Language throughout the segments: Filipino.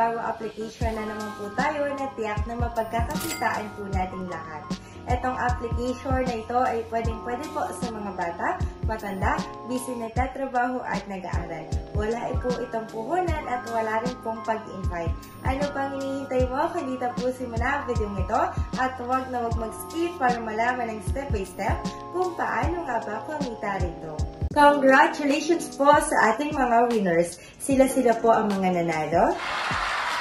panibagong application na naman po tayo na tiyak na mapagkakakitaan po nating lahat. Itong application na ito ay pwedeng-pwede po sa mga bata, matanda, busy nagtatrabaho at nag-aaral. Wala po itong puhunan at wala rin pong pag-invite. Ano pang hinihintay mo? Kandita po simula ang video ito at huwag na huwag mag-skip para malaman ng step by step kung paano nga ba kumita rito. Congratulations po sa ating mga winners. Sila-sila po ang mga nanalo.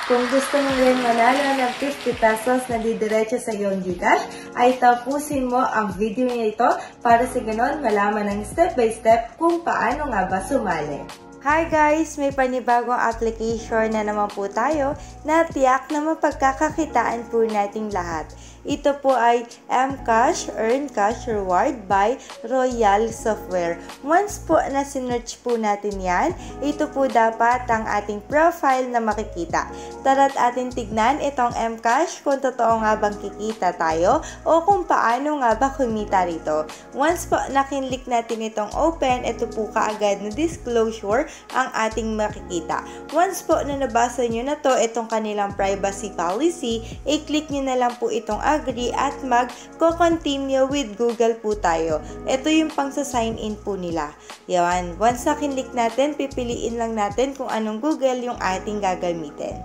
Kung gusto mo rin manalo ng 50 pesos na didiretso sa iyong Gcash, ay tapusin mo ang video nito para sa ganon malaman ng step by step kung paano nga ba sumali. Hi guys! May panibagong application na naman po tayo na tiyak na mapagkakakitaan po nating lahat. Ito po ay mCash Earn Cash Reward by Royal Software. Once po na sinearch po natin yan, ito po dapat ang ating profile na makikita. Tara't atin tignan itong mCash kung totoo nga bang kikita tayo o kung paano nga ba kumita rito. Once po nakinlik natin itong open, ito po kaagad na disclosure ang ating makikita. Once po na nabasa nyo na to, itong kanilang privacy policy, i-click nyo na lang po itong agree at mag-continue with Google po tayo. Ito yung pang sa sign in po nila. Yan. Once na kinlik natin, pipiliin lang natin kung anong Google yung ating gagamitin.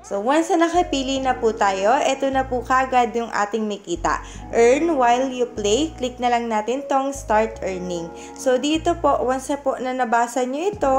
So, once na nakapili na po tayo, ito na po kagad yung ating makita. Earn while you play, click na lang natin tong start earning. So, dito po, once na po na nabasa nyo ito,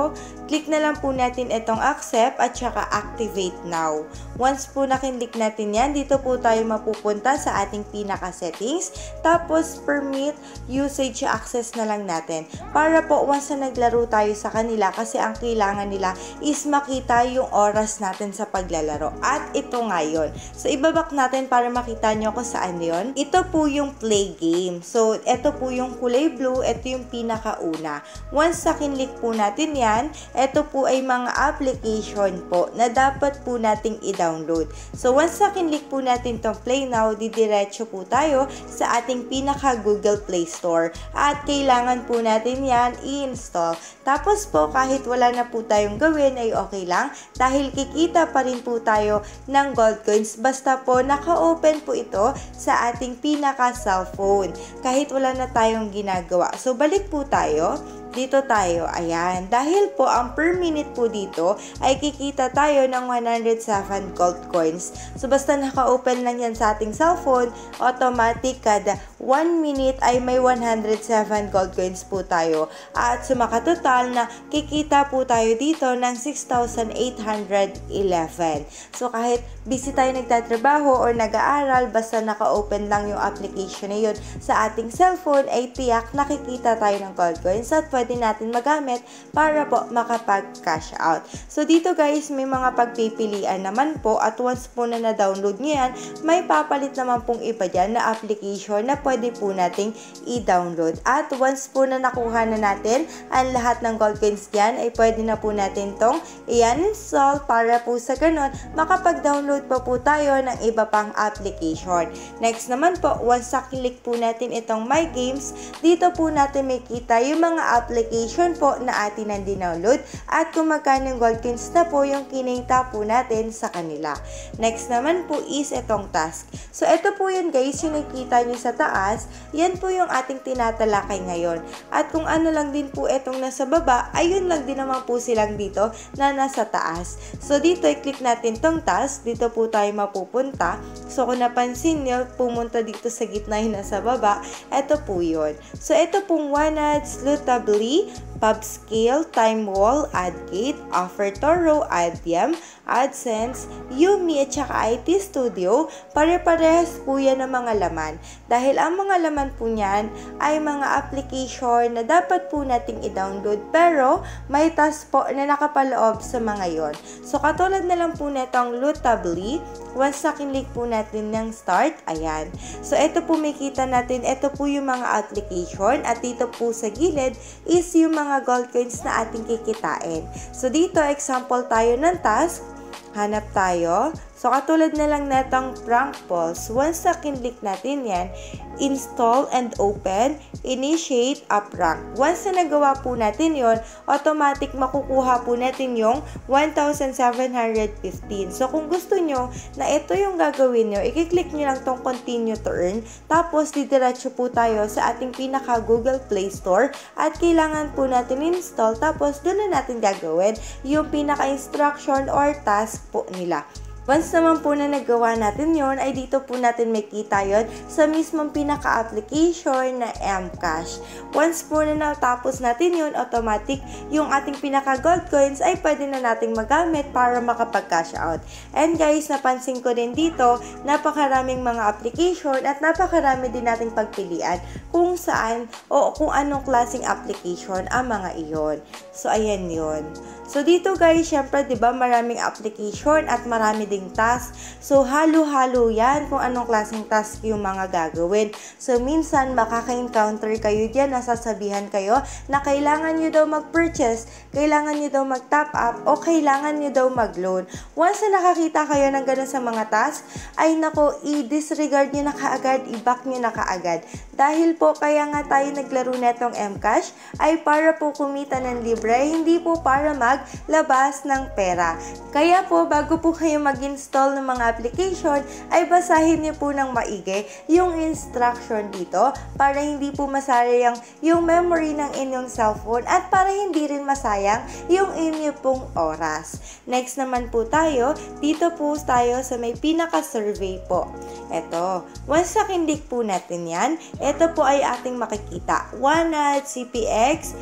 click na lang po natin itong accept at saka activate now. Once po nakinlik natin yan, dito po tayo mapupunta sa ating pinaka-settings. Tapos, permit usage access na lang natin. Para po, once na naglaro tayo sa kanila, kasi ang kailangan nila is makita yung oras natin sa paglalaro. At ito nga yun. So, ibabak natin para makita nyo kung saan yun. Ito po yung play game. So, ito po yung kulay blue. Ito yung pinakauna. Once sa kinlik po natin yan, ito po ay mga application po na dapat po nating i-download. So, once sa kinlik po natin itong play now, didiretso po tayo sa ating pinaka Google Play Store. At kailangan po natin yan i-install. Tapos po, kahit wala na po tayong gawin, ay okay lang. Dahil kikita pa rin po tayo ng gold coins basta po naka-open po ito sa ating pinaka-cellphone kahit wala na tayong ginagawa. So, balik po tayo. Dito tayo, ayan. Dahil po, ang per minute po dito ay kikita tayo ng 107 gold coins. So, basta naka-open lang yan sa ating cellphone, automatic kada 1 minute ay may 107 gold coins po tayo. At sumakatotal na kikita po tayo dito ng 6,811. So, kahit busy tayo nagtatrabaho or nag-aaral, basta naka-open lang yung application na yun sa ating cellphone, ay tiyak nakikita tayo ng gold coins at pwede natin magamit para po makapag-cash out. So, dito guys, may mga pagpipilian naman po at once po na na-download nyo yan, may papalit naman pong iba dyan na application na pwede po nating i-download. At once po na nakuha na natin ang lahat ng gold coins dyan, ay pwede na po natin tong i-uninstall para po sa ganun, makapag-download pa po tayo ng iba pang application. Next naman po, once sa click po natin itong My Games, dito po natin makita yung mga application po na atin ang dinownload at kung magkano gold coins na po yung kinita po natin sa kanila. Next naman po is itong task. So, ito po yun guys, yung nakikita nyo sa taas, yan po yung ating tinatalakay ngayon. At kung ano lang din po itong nasa baba, ayun lang din naman po silang dito na nasa taas. So, dito i-click natin tong task, dito po tayo mapupunta. So, kung napansin nyo, pumunta dito sa gitna yung nasa baba, ito po yun. So, ito pong OneAds, Slutably, PubScale, TimeWall, AdGate, OfferToro, Adyen, AdSense, Yumi at saka IT Studio, pare-parehas po yan ng mga laman. Dahil ang mga laman po niyan ay mga application na dapat po nating i-download pero may task po na nakapaloob sa mga yon. So, katulad na lang po netong Slutably, once na kinlik po natin ng start, ayan. So, ito po makita natin, ito po yung mga application at dito po sa gilid is yung mga gold coins na ating kikitain. So, dito example tayo ng task. Hanap tayo. So, katulad na lang netong Prank Pulse, once na kinlik natin yan, install and open, initiate a prank. Once na nagawa po natin yon, automatic makukuha po natin yung 1,715. So, kung gusto nyo na ito yung gagawin nyo, i-click nyo lang tong continue to earn. Tapos, didiretso po tayo sa ating pinaka Google Play Store at kailangan po natin install. Tapos, doon na natin gagawin yung pinaka instruction or task po nila. Once naman po na nagawa natin yon, ay dito po natin makita yon sa mismong pinaka-application na Mcash. Once po na natapos natin yon, automatic yung ating pinaka-gold coins ay pwede na nating magamit para makapag-cash out. And guys, napansin ko din dito, napakaraming mga application at napakarami din nating pagpilian kung saan o kung anong klaseng application ang mga iyon. So, ayan yon. So, dito guys, syempre, diba, maraming application at marami ding task. So, halo-halo yan kung anong klaseng task yung mga gagawin. So, minsan, makaka-encounter kayo dyan, nasasabihan kayo na kailangan nyo daw mag-purchase, kailangan nyo daw mag-top up, o kailangan nyo daw mag-loan. Once na nakakita kayo ng ganun sa mga task, ay nako, i-disregard nyo na kaagad, i-back nyo na kaagad. Dahil po, kaya nga tayo naglaro netong Mcash, ay para po kumita ng libre, hindi po para maglabas ng pera. Kaya po, bago po kayo mag-install ng mga application, ay basahin niyo po ng maigi yung instruction dito para hindi po masayang yung memory ng inyong cellphone at para hindi rin masayang yung inyo pong oras. Next naman po tayo, dito po tayo sa may pinaka-survey po. Ito, once na kindik po natin yan, ito po ay ating makikita. OneAds, CPX,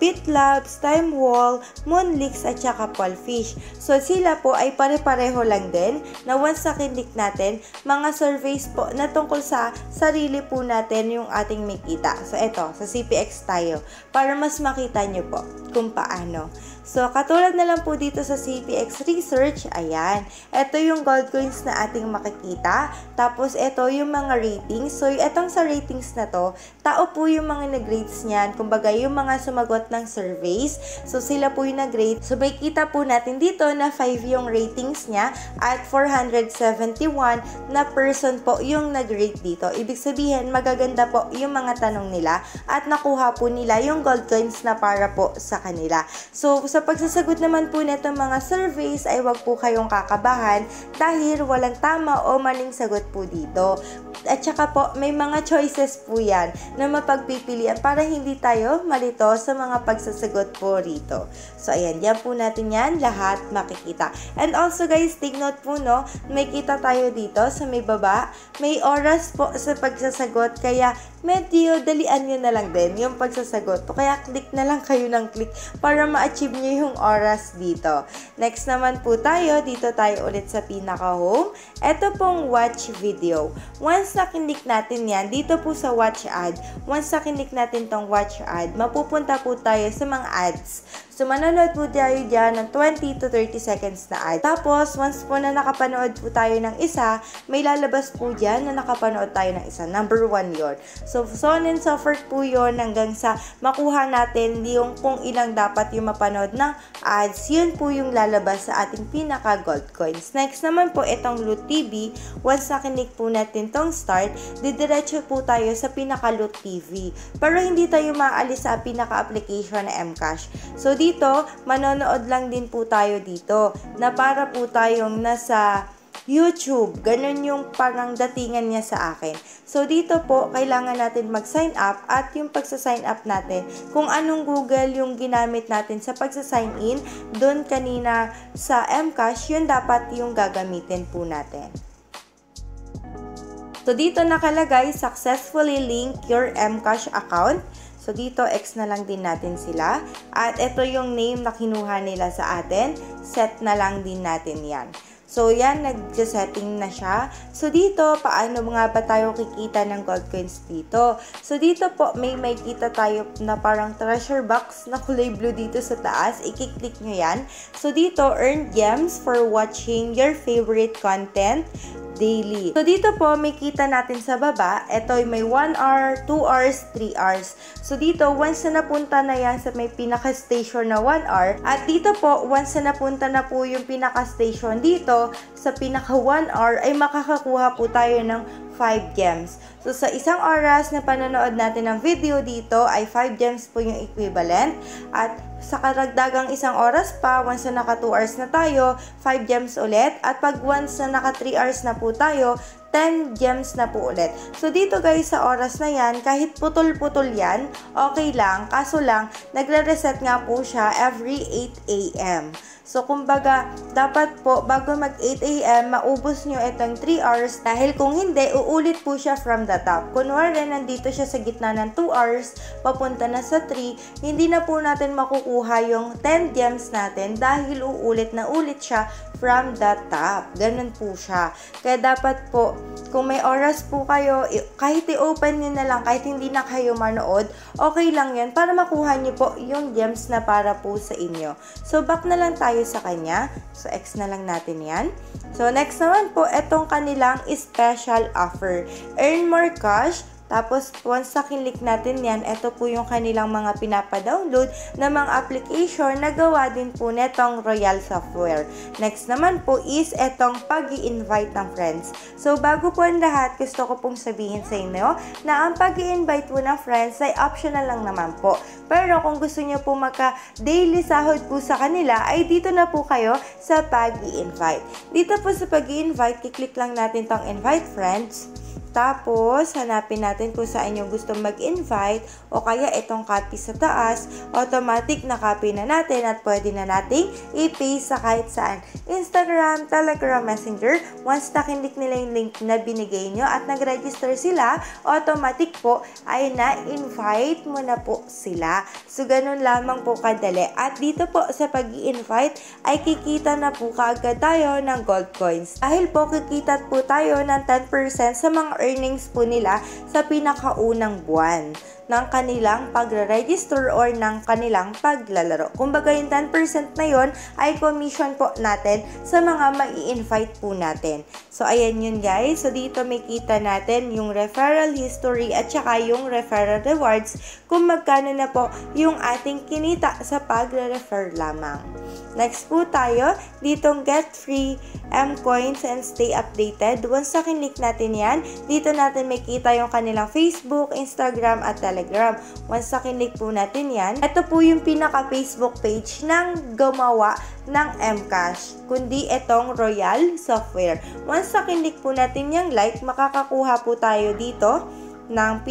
BitLabs, TimeWall, Moonlix at saka Polfish. So, sila po ay pare-pareho lang din na once na kinlik natin, mga surveys po na tungkol sa sarili po natin yung ating makita. So, ito, sa CPX tayo para mas makita nyo po kung paano. So, katulad na lang po dito sa CPX Research, ayan. Ito yung gold coins na ating makikita. Tapos, ito yung mga ratings. So, itong sa ratings na to, tao po yung mga nag-rates niyan. Kumbaga, yung mga sumagot ng surveys. So, sila po yung nag-rate. So, may kita po natin dito na 5 yung ratings niya at 471 na person po yung nag-rate dito. Ibig sabihin, magaganda po yung mga tanong nila at nakuha po nila yung gold coins na para po sa kanila. So, sa pagsasagot naman po nito mga surveys ay wag po kayong kakabahan dahil walang tama o maling sagot po dito. At saka po, may mga choices po yan na mapagpipilian para hindi tayo malito sa mga pagsasagot po rito. So, ayan, yan po natin yan, lahat makikita. And also guys, take note po, no, may kita tayo dito sa may baba, may oras po sa pagsasagot, kaya medyo dalian nyo na lang din yung pagsasagot. O kaya click na lang kayo ng click para ma-achieve nyo yung oras dito. Next naman po tayo, dito tayo ulit sa pinaka-home. Ito pong watch video. Once na kinlik natin yan, dito po sa watch ad, once na kinlik natin tong watch ad, mapupunta po tayo sa mga ads. So, manonood po tayo dyan ng 20 to 30 seconds na ad. Tapos, once po na nakapanood po tayo ng isa, may lalabas po dyan na nakapanood tayo ng isa. Number 1 yon. So on and so forth po yun hanggang sa makuha natin yung kung ilang dapat yung mapanood ng ads. Yun po yung lalabas sa ating pinaka gold coins. Next naman po, itong Loot TV. Once nakinig po natin tong start, didiretso po tayo sa pinaka Loot TV. Pero hindi tayo maalis sa pinaka application na Mcash. So dito, manonood lang din po tayo dito na para po tayong nasa YouTube. Ganun yung parang datingan niya sa akin. So, dito po, kailangan natin mag-sign up at yung pagsa-sign up natin, kung anong Google yung ginamit natin sa pagsa-sign in, doon kanina sa Mcash, yun dapat yung gagamitin po natin. So, dito nakalagay, successfully link your Mcash account. So, dito, X na lang din natin sila. At ito yung name na kinuha nila sa atin. Set na lang din natin yan. So, yan, nag-setting na siya. So, dito, paano nga ba tayo kikita ng gold coins dito? So, dito po, may kita tayo na parang treasure box na kulay blue dito sa taas. I-click nyo yan. So, dito, earn gems for watching your favorite content. daily. So, dito po, may kita natin sa baba. Ito ay may 1 hour, 2 hours, 3 hours. So, dito, once na napunta na yan sa may pinaka-station na 1 hour, at dito po, once na napunta na po yung pinaka-station dito, sa pinaka 1 hour, ay makakakuha po tayo ng 5 gems. So, sa isang oras na panonood natin ng video dito, ay 5 gems po yung equivalent. At sa karagdagang isang oras pa, once na naka 2 hours na tayo, 5 gems ulit. At pag once na naka 3 hours na po tayo, 10 gems na po ulit. So, dito guys, sa oras na yan, kahit putol-putol yan, okay lang. Kaso lang, nagre-reset nga po siya every 8 a.m. So, kumbaga, dapat po, bago mag 8 a.m., maubos nyo itong 3 hours dahil kung hindi, uulit po siya from the top. Kunwari, nandito siya sa gitna ng 2 hours, papunta na sa 3, hindi na po natin makukuha yung 10 gems natin dahil uulit na ulit siya from the top. Ganun po siya. Kaya dapat po, kung may oras po kayo, kahit i-open nyo na lang, kahit hindi na kayo manood, okay lang yan para makuha nyo po yung gems na para po sa inyo. So, back na lang tayo sa kanya. So, X na lang natin yan. So, next naman po, itong kanilang special offer. Earn more cash. Tapos, once sa kinlik natin yan, ito po yung kanilang mga pinapa-download na mga application na gawa din po netong Royal Software. Next naman po is itong pag-i-invite ng friends. So, bago po ang lahat, gusto ko pong sabihin sa inyo na ang pag-i-invite po ng friends ay optional lang naman po. Pero kung gusto nyo po maka-daily sahod po sa kanila, ay dito na po kayo sa pag-i-invite. Dito po sa pag-i-invite, kiklik lang natin tong invite friends. Tapos, hanapin natin kung saan yung gusto mag-invite o kaya itong copy sa taas, automatic na copy na natin at pwede na nating i-paste sa kahit saan. Instagram, Telegram, Messenger, once nakinlik nila yung link na binigay nyo at nag-register sila, automatic po ay na-invite mo na po sila. So, ganun lamang po kadali. At dito po sa pag-i-invite ay kikita na po kaagad tayo ng gold coins. Dahil po kikita po tayo ng 10% sa mga earnings po nila sa pinakaunang buwan ng kanilang pagre-register or ng kanilang paglalaro. Kumbaga yung 10% na yon ay commission po natin sa mga mai-invite po natin. So, ayan yun guys. So, dito may kita natin yung referral history at saka yung referral rewards kung magkano na po yung ating kinita sa pagre-refer lamang. Next po tayo, ditong get free M-coins and stay updated. Once sa kinlik natin yan, dito natin may kita yung kanilang Facebook, Instagram at Telegram. Once sa kinlik po natin yan, ito po yung pinaka-Facebook page ng gumawa ng Mcash, kundi itong Royal Software. Once sa kinlik po natin yung like, makakakuha po tayo dito ng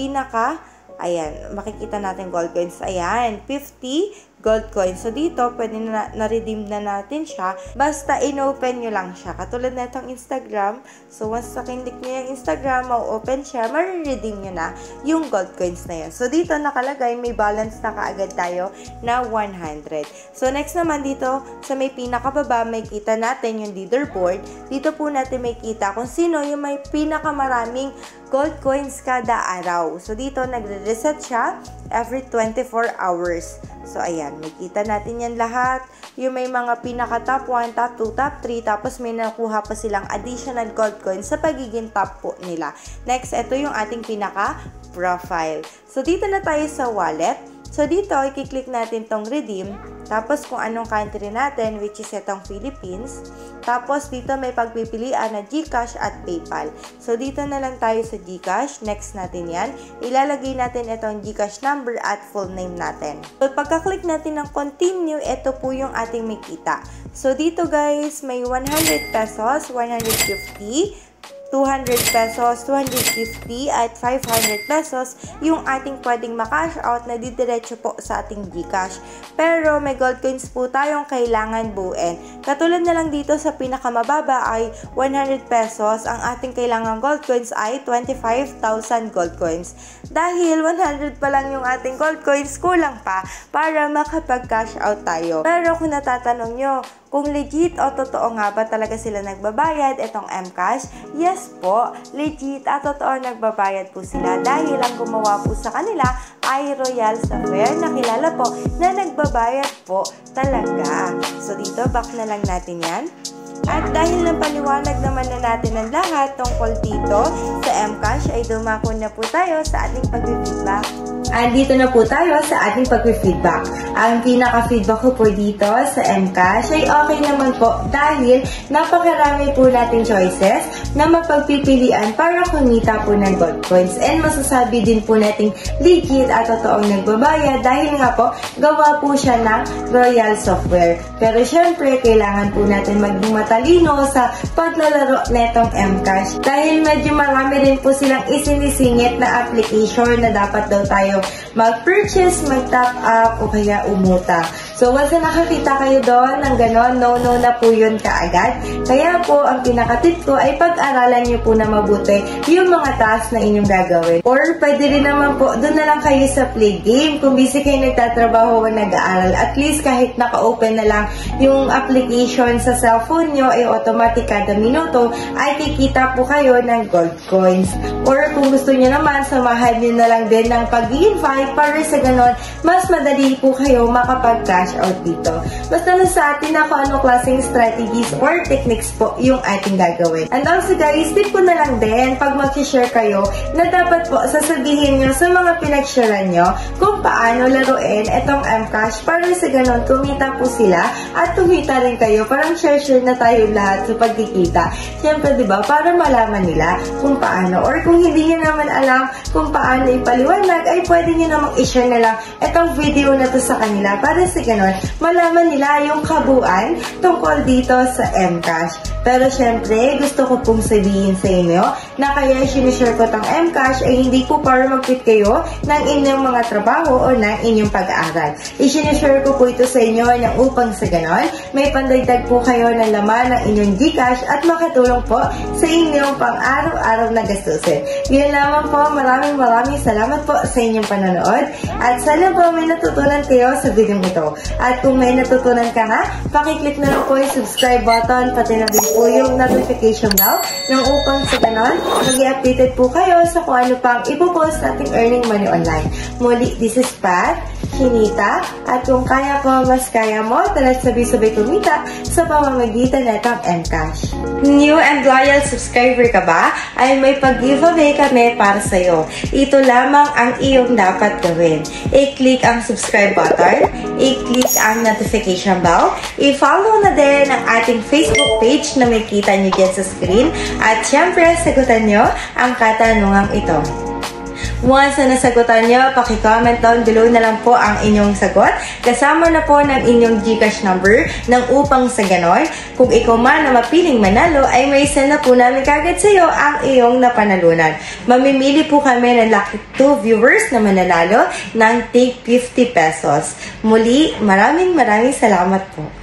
ayan, makikita natin gold coins. Ayan, 50 gold coins. So, dito, pwede na-redeem na natin siya. Basta, in-open nyo lang siya. Katulad na itong Instagram. So, once nakindik nyo yung Instagram, ma-open siya, ma-redeem nyo na yung gold coins na yun. So, dito, nakalagay, may balance na kaagad tayo na 100. So, next naman dito, sa may pinakababa, may kita natin yung leaderboard. Dito po natin may kita kung sino yung may pinakamaraming gold coins kada araw. So, dito, nagre-reset siya every 24 hours. So, ayan, may kita natin yan lahat. Yung may mga pinaka top 1, top 2, top 3, tapos may nakuha pa silang additional gold coins sa pagiging top po nila. Next, ito yung ating pinaka profile. So, dito na tayo sa wallet. So, dito, i-click natin tong redeem. Tapos, kung anong country natin, which is itong Philippines. Tapos, dito may pagpipilian na GCash at PayPal. So, dito na lang tayo sa GCash. Next natin yan. Ilalagay natin itong GCash number at full name natin. So, pagka-click natin ng continue, ito po yung ating may kita. So, dito guys, may 100 pesos, 150, 200 pesos, 250, at 500 pesos yung ating pwedeng makash out na didiretso po sa ating GCash. Pero may gold coins po tayong kailangan buuin. Katulad na lang dito sa pinakamababa ay 100 pesos. Ang ating kailangan gold coins ay 25,000 gold coins. Dahil 100 pa lang yung ating gold coins, kulang pa para makapag-cash out tayo. Pero kung natatanong nyo, kung legit o totoo nga ba talaga sila nagbabayad itong Mcash? Yes po, legit at totoo nagbabayad po sila dahil ang gumawa po sa kanila ay Royal Software na kilala po na nagbabayad po talaga. So dito, back na lang natin yan. At dahil napaliwanag naman na natin ang lahat tungkol dito sa Mcash, ay dumako na po tayo sa ating pag-feedback. Andito na po tayo sa ating pag-feedback. Ang pinaka-feedback ko po dito sa Mcash ay okay naman po dahil napakarami po nating choices na mapagpipilian para kumita po ng gold coins. And masasabi din po nating legit at totoong nagbabayad dahil nga po gawa po siya ng Royal Software. Pero syempre, kailangan po natin maging matalino sa paglalaro netong Mcash dahil medyo marami rin po silang isinisingit na application na dapat daw tayo mag-purchase, mag-top up o kaya umutang. So, once na nakakita kayo doon ng ganon, no na po yun kaagad. Kaya po, ang pinaka-tip ko ay pag-aralan nyo po na mabuti yung mga tasks na inyong gagawin. Or, pwede rin naman po, doon na lang kayo sa play game. Kung busy kayo nagtatrabaho o nag-aaral, at least kahit naka-open na lang yung application sa cellphone nyo, ay automatic kada minuto, ay kikita po kayo ng gold coins. Or, kung gusto nyo naman, samahan nyo na lang din ng pag-invite para sa ganon, mas madali po kayo makapag-cash out dito. Basta na sa atin na kung anong klaseng strategies or techniques po yung ating gagawin. And also guys, tip ko na lang din pag mag-share kayo na dapat po sasabihin nyo sa mga pinag-sharean nyo kung paano laruin itong Mcash para sa ganon kumita po sila at kumita rin kayo. Parang share na tayo lahat sa pagkikita. Siyempre diba, para malaman nila kung paano. Or kung hindi nyo naman alam kung paano ipaliwanag, ay pwede nyo namang i-share na lang itong video na to sa kanila para sa ganon malaman nila yung kabuuan tungkol dito sa Mcash. Pero syempre, gusto ko pong sabihin sa inyo na kaya sinishare ko tong Mcash ay hindi po para mag-quit kayo ng inyong mga trabaho o ng inyong pag-aaral. I-sinishare ko po ito sa inyo ng upang sa ganon, may pandagdag po kayo ng laman ng inyong Gcash at makatulong po sa inyong pang-araw-araw na gastusin. Yun lamang po, maraming salamat po sa inyong panonood at sana po may natutunan kayo sa video ito. At kung may natutunan ka nga, pakiclick na lang po yung subscribe button, pati na din po yung notification bell nang upang sa ganon, mag-i-updated po kayo sa kung ano pang ipopost nating earning money online. Muli, this is Pat, Chinita, at kung kaya ko, mas kaya mo, tala't sabay-sabay kumita sa pamamagitan netong Mcash. New and loyal subscriber ka ba? Ay may pag-giveaway kami para sa'yo. Ito lamang ang iyong dapat gawin. I-click ang subscribe button, i-click ang notification bell, i-follow na din ang ating Facebook page na may kita nyo dyan sa screen, at syempre, sagutan nyo ang katanungang ito. Once na nasagutan nyo, paki-comment down below na lang po ang inyong sagot. Kasama na po ng inyong Gcash number ng upang sa ganon, kung ikaw man na mapiling manalo, ay may send na po namin kagad sa iyo ang iyong napanalunan. Mamimili po kami ng lucky 2 viewers na mananalo ng take 50 pesos. Muli, maraming salamat po.